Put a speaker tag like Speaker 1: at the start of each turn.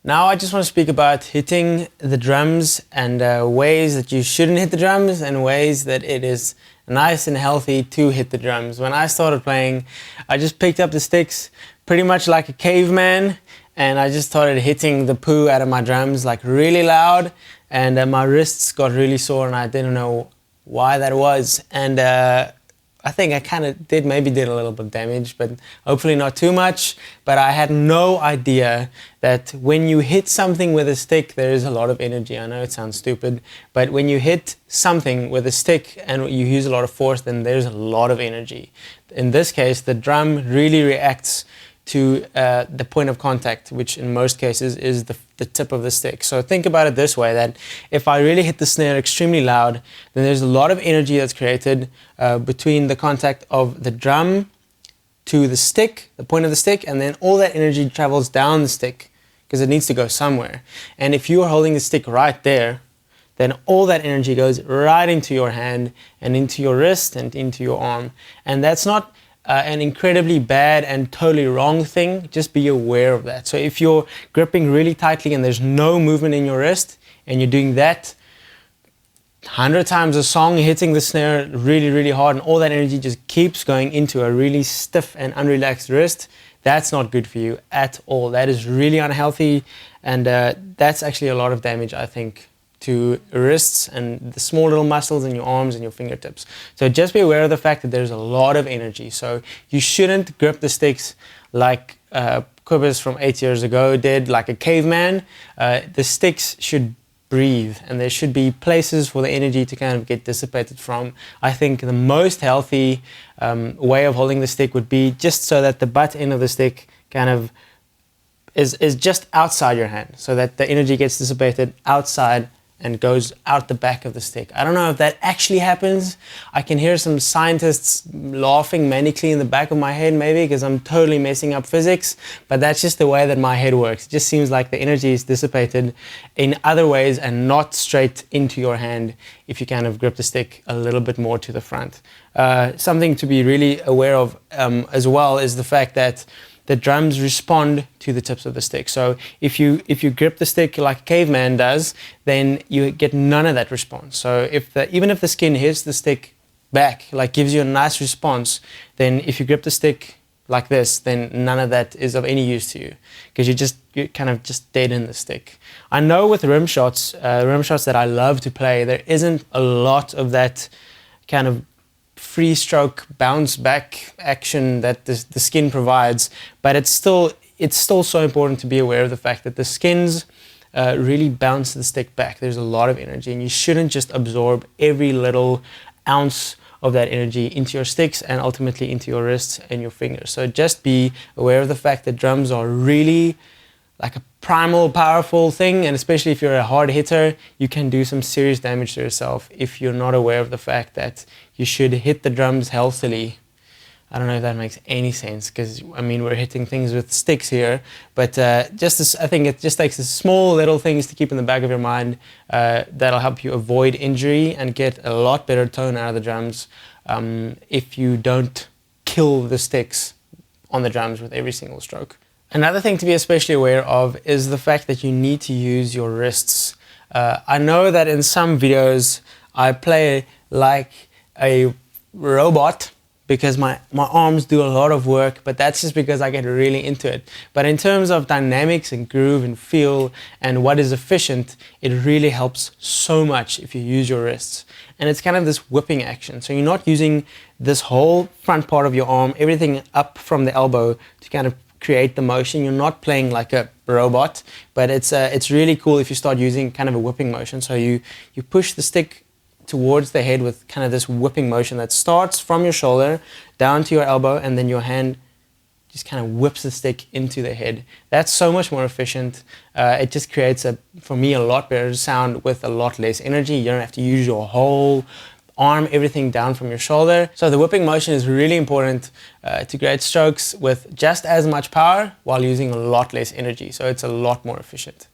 Speaker 1: Now I just want to speak about hitting the drums and ways that you shouldn't hit the drums and ways that it is nice and healthy to hit the drums. When I started playing, I just picked up the sticks pretty much like a caveman, and I just started hitting the poo out of my drums like really loud, and my wrists got really sore and I didn't know why that was. And I think I kind of maybe did a little bit of damage, but hopefully not too much. But I had no idea that when you hit something with a stick, there is a lot of energy. I know it sounds stupid, but when you hit something with a stick and you use a lot of force, then there's a lot of energy. In this case, the drum really reacts to the point of contact, which in most cases is the tip of the stick. So think about it this way, that if I really hit the snare extremely loud, then there's a lot of energy that's created between the contact of the drum to the stick, the point of the stick, and then all that energy travels down the stick because it needs to go somewhere. And if you are holding the stick right there, then all that energy goes right into your hand and into your wrist and into your arm. And that's not an incredibly bad and totally wrong thing. Just be aware of that. So if you're gripping really tightly and there's no movement in your wrist and you're doing that 100 times a song, hitting the snare really, really hard, and all that energy just keeps going into a really stiff and unrelaxed wrist, that's not good for you at all. That is really unhealthy, and that's actually a lot of damage, I think, to wrists and the small little muscles in your arms and your fingertips. So just be aware of the fact that there's a lot of energy. So you shouldn't grip the sticks like Cobus from 8 years ago did, like a caveman. The sticks should breathe, and there should be places for the energy to kind of get dissipated from. I think the most healthy way of holding the stick would be just so that the butt end of the stick kind of is just outside your hand, so that the energy gets dissipated outside and goes out the back of the stick. I don't know if that actually happens. I can hear some scientists laughing manically in the back of my head, maybe because I'm totally messing up physics, but that's just the way that my head works. It just seems like the energy is dissipated in other ways and not straight into your hand if you kind of grip the stick a little bit more to the front. Something to be really aware of as well is the fact that the drums respond to the tips of the stick. So if you grip the stick like a caveman does, then you get none of that response. So even if the skin hits the stick back, like gives you a nice response, then if you grip the stick like this, then none of that is of any use to you, because you're kind of just dead in the stick. I know with rim shots that I love to play, there isn't a lot of that kind of free stroke bounce back action that the skin provides, but it's still so important to be aware of the fact that the skins really bounce the stick back. There's a lot of energy, and you shouldn't just absorb every little ounce of that energy into your sticks and ultimately into your wrists and your fingers. So just be aware of the fact that drums are really like a primal, powerful thing, and especially if you're a hard hitter, you can do some serious damage to yourself if you're not aware of the fact that you should hit the drums healthily. I don't know if that makes any sense, because I mean, we're hitting things with sticks here, but I think it just takes the small little things to keep in the back of your mind that'll help you avoid injury and get a lot better tone out of the drums if you don't kill the sticks on the drums with every single stroke. Another thing to be especially aware of is the fact that you need to use your wrists. I know that in some videos I play like a robot because my arms do a lot of work, but that's just because I get really into it. But in terms of dynamics and groove and feel and what is efficient, it really helps so much if you use your wrists. And it's kind of this whipping action. So you're not using this whole front part of your arm, everything up from the elbow to kind of create the motion. You're not playing like a robot, but it's really cool if you start using kind of a whipping motion. So you push the stick towards the head with kind of this whipping motion that starts from your shoulder down to your elbow, and then your hand just kind of whips the stick into the head. That's so much more efficient. It just creates, for me, a lot better sound with a lot less energy. You don't have to use your whole arm, everything down from your shoulder. So the whipping motion is really important to create strokes with just as much power while using a lot less energy. So it's a lot more efficient.